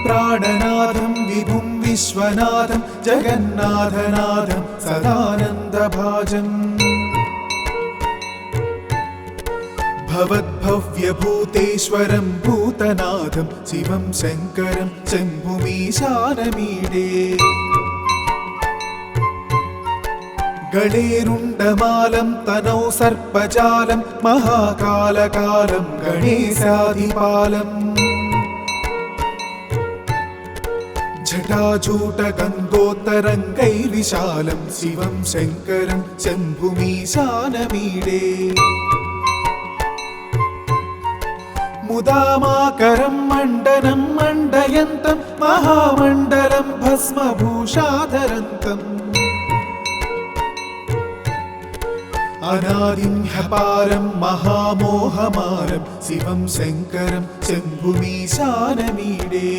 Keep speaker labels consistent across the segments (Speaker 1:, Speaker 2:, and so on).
Speaker 1: प्राणनाथं विभुं विश्वनाथं जगन्नाथनाथं सदानन्दभाजम् भवद्भव्यभूतेश्वरं भूतनाथं शिवं शङ्करं शम्भुमीशानमीडे गणेरुण्डमालं तनौ सर्पजालं महाकालकालं गणेशाधिपालम् जटाजूटगङ्गोत्तरङ्गैर्विशालं शिवं शङ्करं शम्भुमीशानमीडे मुदामाकरं मण्डनं मण्डयन्तं महामण्डलं भस्मभूषाधरन्तम् अनादिं ह्यपारं महामोहमारं शिवं शङ्करं शम्भुमीशानमीडे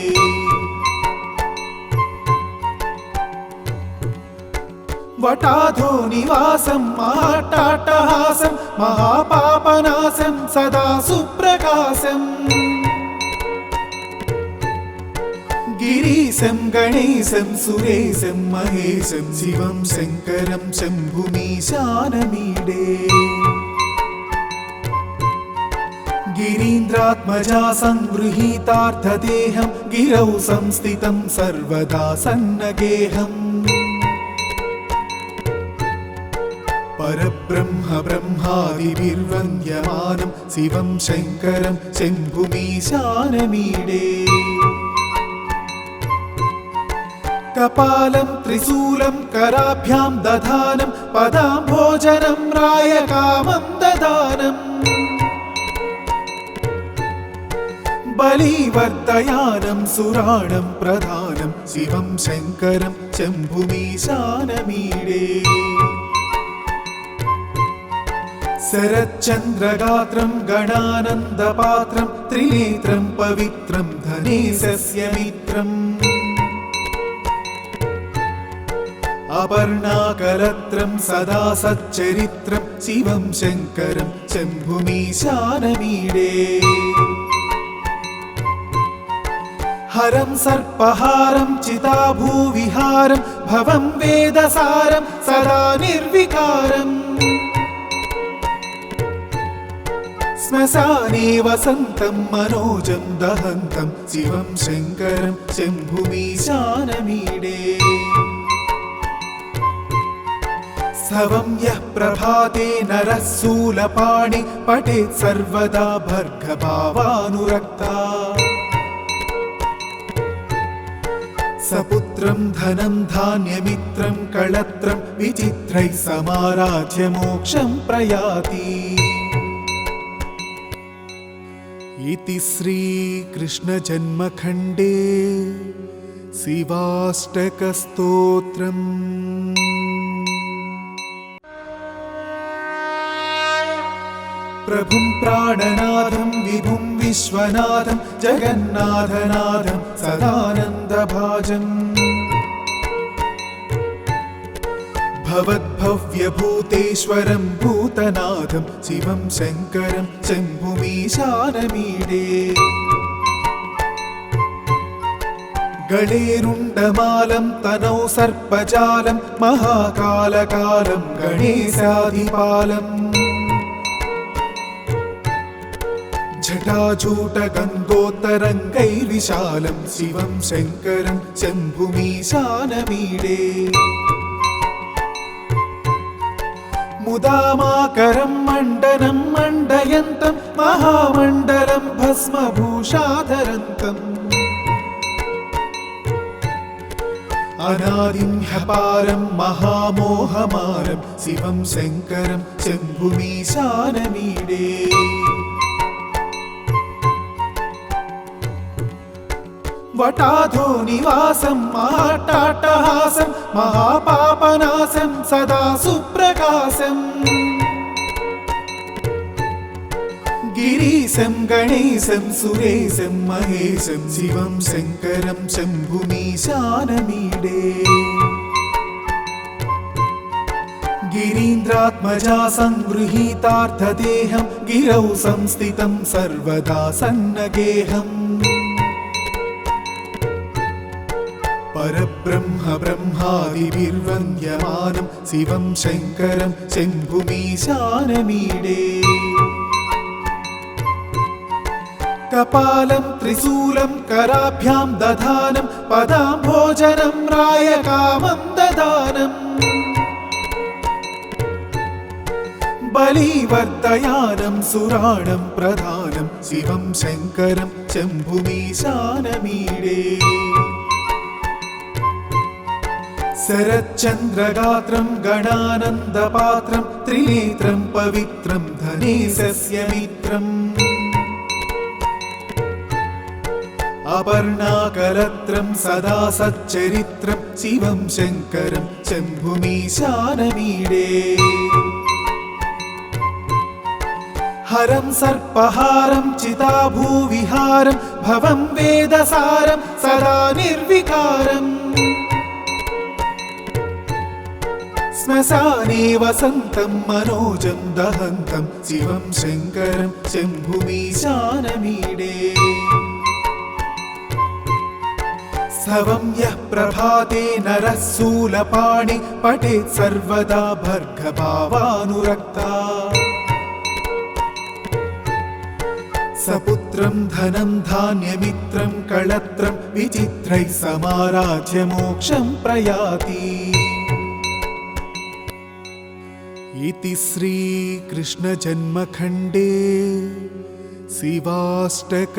Speaker 1: वटाधो निवासं महाट्टाट्टहासं महापापनाशं सदा सुप्रकाशं गिरीशं गणेशं सुरेशं महेशं शिवं शङ्करं शम्भुमीशानमीडे गिरीन्द्रात्मजा संगृहीतार्थदेहं गिरौ संस्थितं सर्वदा सन्नगेहम् परब्रह्म ब्रह्मादिभिर्वन्द्यमानं शिवं शङ्करं शम्भुमीशानमीडे कपालं त्रिशूलं कराभ्यां दधानं पदाम्भोजनं रायकामं ददानम् बलिवर्धयानं सुराणं प्रधानं शिवं शङ्करं शम्भुमीशानमीडे शरच्चन्द्रगात्रं गणानन्दपात्रं त्रिनेत्रं पवित्रं धनेशस्य मित्रम् अपर्णाकलत्रं सदा सच्चरित्रं शिवं शङ्करं शम्भुमीशानमीडे हरं सर्पहारं चिताभूविहारं भवं वेदसारं सदा निर्विकारम् श्मशाने वसन्तं मनोजं दहन्तं शिवं शङ्करं शम्भुमीशानमीडे स्तवं यः प्रभाते नरः शूलपाणि पठेत् सर्वदा भर्गभावानुरक्ता सपुत्रं धनं धान्यमित्रं कळत्रं विचित्रैः समाराध्य मोक्षं प्रयाति इति श्रीकृष्णजन्मखण्डे शिवाष्टकस्तोत्रम्। प्रभुं प्राणनाथं विभुं विश्वनाथं जगन्नाथनाथं सदानन्दभाजम् भवद्भव्यभूतेश्वरं भूतनाथं शिवं शङ्करं शम्भुमीशानमीडे गणेरुण्डमालं तनौ सर्पजालं महाकालकालं गणेशाधिपालम् जटाजूटगङ्गोत्तरङ्गैर्विशालं शिवं शङ्करं शम्भुमीशानमीडे मुदामाकरं मण्डनं मण्डयन्तं महामण्डलं भस्मभूषाधरन्तम् अनादिं ह्यपारं महामोहमारं शिवं शङ्करं शम्भुमीशानमीडे वटाधो निवासं महाट्टाट्टहासं महापापनाशं सदा सुप्रकाशम् गिरीशं गणेशं सुरेशं महेशं शिवं शङ्करं शम्भुमीशानमीडे गिरीन्द्रात्मजा संगृहीतार्थदेहं गिरौ संस्थितं सर्वदा सन्नगेहम् परब्रह्म ब्रह्मादिभिर्वन्द्यमानं शिवं शङ्करं शम्भुमीशानमीडे कपालं त्रिशूलं कराभ्यां दधानं पदाम्भोजनं रायकामं ददानम् बलिवर्धयानं सुराणं प्रधानं शिवं शङ्करं शम्भुमीशानमीडे शरच्चन्द्रगात्रं गणानन्दपात्रं त्रिनेत्रं पवित्रं धनेशस्य मित्रम् अपर्णाकलत्रं सदा सच्चरित्रं शिवं शङ्करं शम्भुमीशानमीडे हरं सर्पहारं चिताभूविहारं भवं वेदसारं सदा निर्विकारम् श्मशाने वसन्तं मनोजं दहन्तं शिवं शङ्करं शम्भुमीशानमीडे स्तवं यः प्रभाते नरः शूलपाणि पठेत् सर्वदा भर्गभावानुरक्ता सपुत्रं धनं धान्यमित्रं कळत्रं विचित्रैः समाराध्य मोक्षं प्रयाति इति श्रीकृष्णजन्मखण्डे शिवाष्टकस्तोत्रम्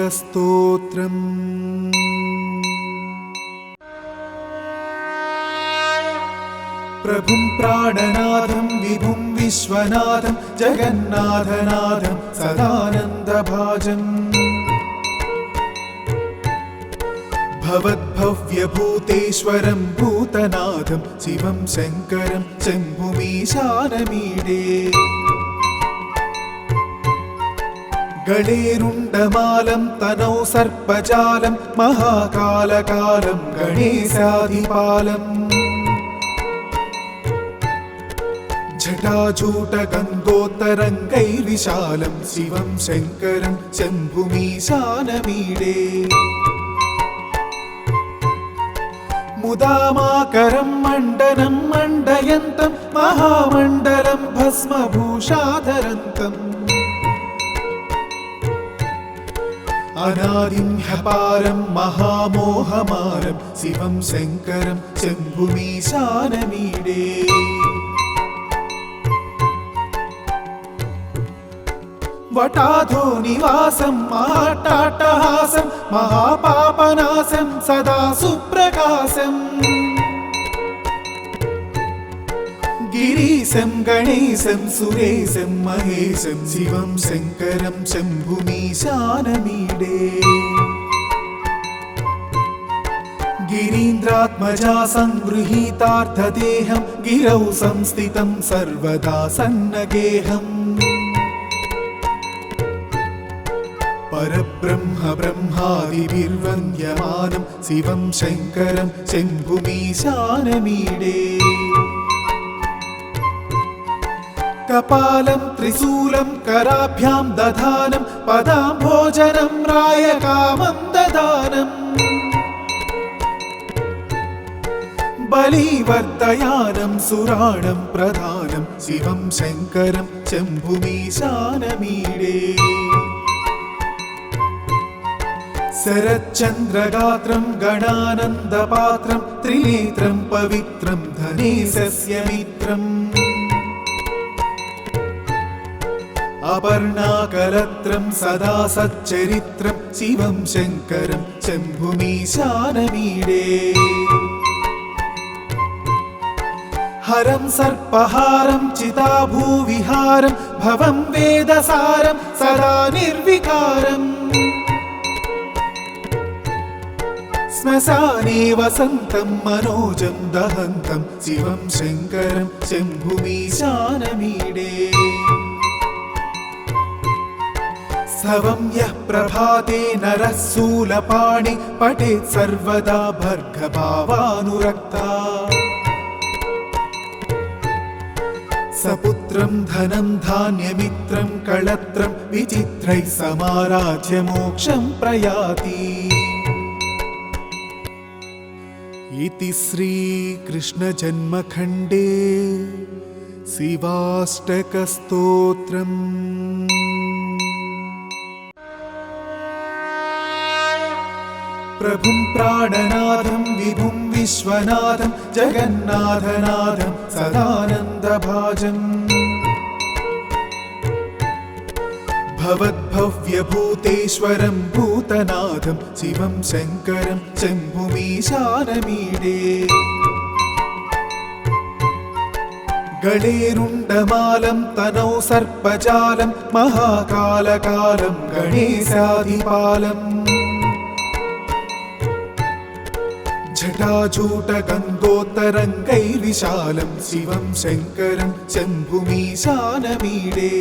Speaker 1: प्रभुं प्राणनाथं विभुं विश्वनाथं जगन्नाथनाथं सदानन्दभाजम् भवद्भव्यभूतेश्वरं भूतनाथं शिवं शङ्करं शम्भुमीशानमीडे गणेरुण्डमालं तनौ सर्पजालं महाकालकालं गणेशाधिपालम् जटाजूटगन्धोत्तरङ्गैर्विशालं शिवं शङ्करं शम्भुमीशानमीडे मुदामाकरं मण्डनं मण्डयन्तं महामण्डलं भस्मभूषाधरन्तम् अनादिं ह्यपारं महामोहमारं शिवं शङ्करं शम्भुमीशानमीडे वटाधो निवासं महाट्टाट्टहासं महापापनाशं सदा सुप्रकाशम् गिरीशं गणेशं सुरेशं महेशं शिवं शङ्करं शम्भुमीशानमीडे गिरीन्द्रात्मजा संगृहीतार्थदेहं गिरौ संस्थितं सर्वदा सन्नगेहम् परब्रह्म ब्रह्मादिभिर्वन्द्यमानं शिवं शङ्करं शम्भुमीशानमीडे कपालं त्रिशूलं कराभ्यां दधानं पदाम्भोजनं रायकामं ददानम् बलिवर्धयानं सुराणं प्रधानं शिवं शङ्करं शम्भुमीशानमीडे शरच्चन्द्रगात्रं गणानन्दपात्रं त्रिनेत्रं पवित्रं धनेशस्य मित्रम् अपर्णाकलत्रं सदा सच्चरित्रं शिवं शङ्करं शम्भुमीशानमीडे हरं सर्पहारं चिताभूविहारं भवं वेदसारं सदा निर्विकारम् श्मशाने वसन्तं मनोजं दहन्तं शिवं शङ्करं शम्भुमीशानमीडे स्तवं यः प्रभाते नरः शूलपाणि पठेत् सर्वदा भर्गभावानुरक्ता सपुत्रं धनं धान्यमित्रं कळत्रं विचित्रैः समाराध्य मोक्षं प्रयाति इति श्रीकृष्णजन्मखण्डे शिवाष्टकस्तोत्रम्। प्रभुं प्राणनाथं विभुं विश्वनाथं जगन्नाथनाथं सदानन्दभाजम् भवद्भव्यभूतेश्वरं भूतनाथं शिवं शङ्करं शम्भुमीशानमीडे गणेरुण्डमालं तनौ सर्पजालं महाकालकालं गणेशाधिपालम् जटाजूटगङ्गोत्तरङ्गैर्विशालं शिवं शङ्करं शम्भुमीशानमीडे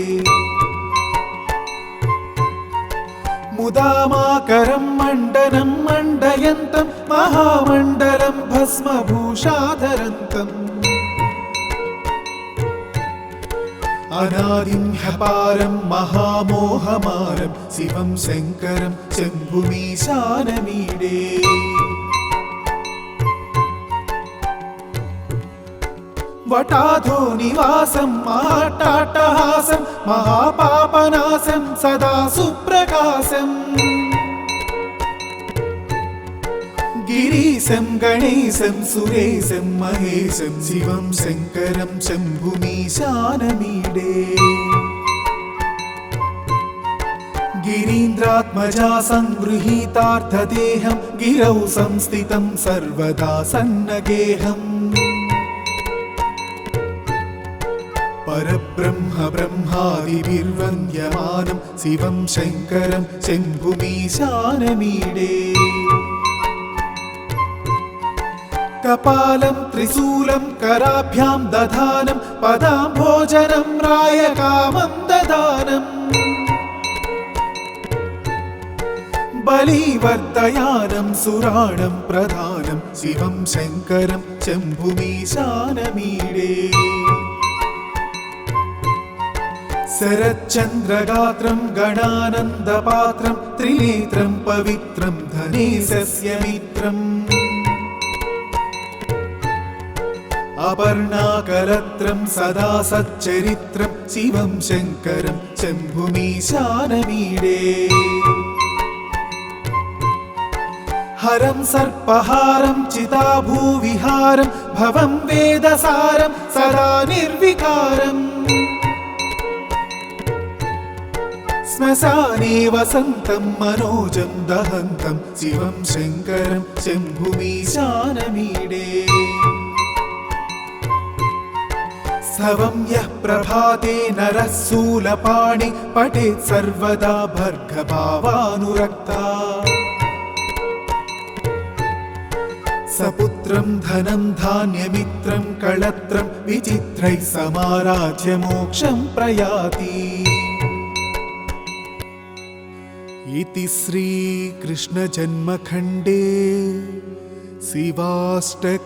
Speaker 1: मुदामाकरं मण्डनं मण्डयन्तं महामण्डलं भस्मभूषाधरन्तम् अनादिं ह्यपारं महामोहमारं शिवं शङ्करं शम्भुमीशानमीडे वटाधो निवासं महाट्टाट्टहासं महापापनाशं सदा सुप्रकाशम् गिरीशं गणेशं सुरेशं महेशं शिवं शङ्करं शम्भुमीशानमीडे गिरीन्द्रात्मजा संगृहीतार्थदेहं गिरौ संस्थितं सर्वदा सन्नगेहम् परब्रह्म ब्रह्मादिभिर्वन्द्यमानं शिवं शङ्करं शम्भुमीशानमीडे कपालं त्रिशूलं कराभ्यां दधानं पदाम्भोजनं रायकामं ददानम् बलिवर्धयानं सुराणं प्रधानं शिवं शङ्करं शम्भुमीशानमीडे शरच्चन्द्रगात्रं गणानन्दपात्रं त्रिनेत्रं पवित्रं धनेशस्य मित्रम् अपर्णाकलत्रं सदा सच्चरित्रं शिवं शङ्करं शम्भुमीशानमीडे हरं सर्पहारं चिताभूविहारं भवं वेदसारं सदा निर्विकारम् श्मशाने वसन्तं मनोजं दहन्तं शिवं शङ्करं शम्भुमीशानमीडे स्तवं यः प्रभाते नरः शूलपाणि पठेत् सर्वदा भर्गभावानुरक्ता सपुत्रं धनं धान्यमित्रं कळत्रं विचित्रैः समाराध्य मोक्षं प्रयाति। इति श्रीकृष्णजन्मखण्डे शिवाष्टकस्तोत्रम्।